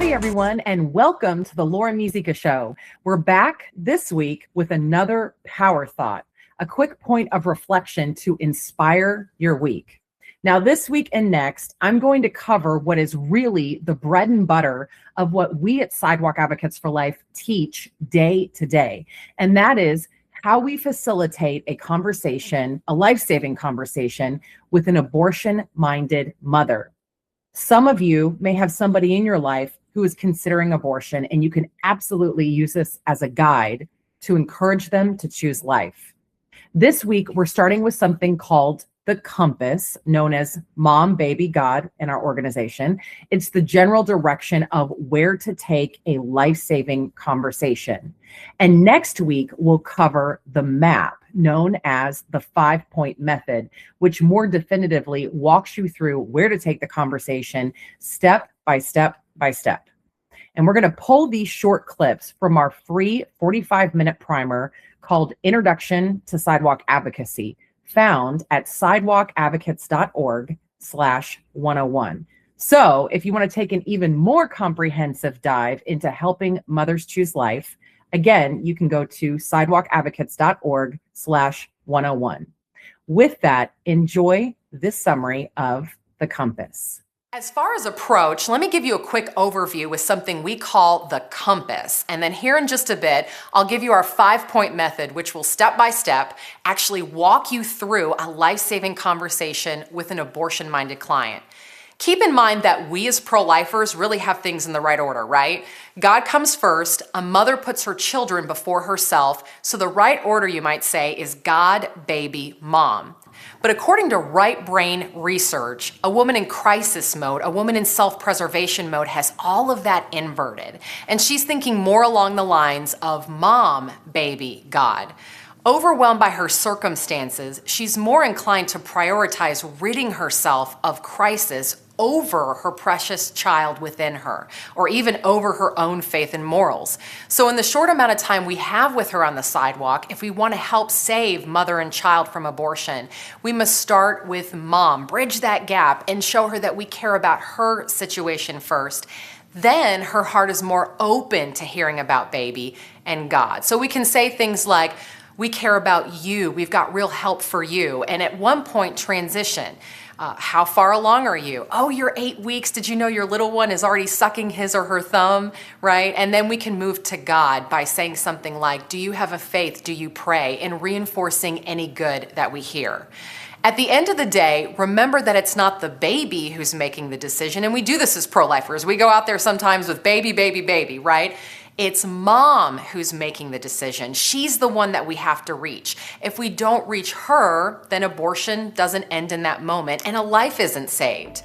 Hey everyone, and welcome to the Laura Musica Show. We're back this week with another power thought, a quick point of reflection to inspire your week. Now, this week and next, I'm going to cover what is really the bread and butter of what we at Sidewalk Advocates for Life teach day to day, and that is how we facilitate a conversation, a life-saving conversation with an abortion-minded mother. Some of you may have somebody in your life who is considering abortion, and you can absolutely use this as a guide to encourage them to choose life. This week, we're starting with something called the compass, known as Mom, Baby, God in our organization. It's the general direction of where to take a life-saving conversation. And next week, we'll cover the map known as the 5-point method, which more definitively walks you through where to take the conversation step by step by step. And we're going to pull these short clips from our free 45-minute primer called Introduction to Sidewalk Advocacy, found at sidewalkadvocates.org/101. So if you want to take an even more comprehensive dive into helping mothers choose life, again, you can go to sidewalkadvocates.org/101. With that, enjoy this summary of the compass. As far as approach, let me give you a quick overview with something we call the compass. And then here in just a bit, I'll give you our 5-point method, which will step by step actually walk you through a life-saving conversation with an abortion-minded client. Keep in mind that we as pro-lifers really have things in the right order, right? God comes first, a mother puts her children before herself, so the right order, you might say, is God, baby, mom. But according to right brain research, a woman in crisis mode, a woman in self-preservation mode has all of that inverted. And she's thinking more along the lines of mom, baby, God. Overwhelmed by her circumstances, she's more inclined to prioritize ridding herself of crisis over her precious child within her, or even over her own faith and morals. So in the short amount of time we have with her on the sidewalk, if we want to help save mother and child from abortion, we must start with mom, bridge that gap, and show her that we care about her situation first. Then her heart is more open to hearing about baby and God. So we can say things like, we care about you, we've got real help for you, and at one point transition. How far along are you? Oh, you're 8 weeks. Did you know your little one is already sucking his or her thumb, right? And then we can move to God by saying something like, do you have a faith? Do you pray? And reinforcing any good that we hear. At the end of the day, remember that it's not the baby who's making the decision. And we do this as pro-lifers. We go out there sometimes with baby, baby, baby, right? It's mom who's making the decision. She's the one that we have to reach. If we don't reach her, then abortion doesn't end in that moment and a life isn't saved.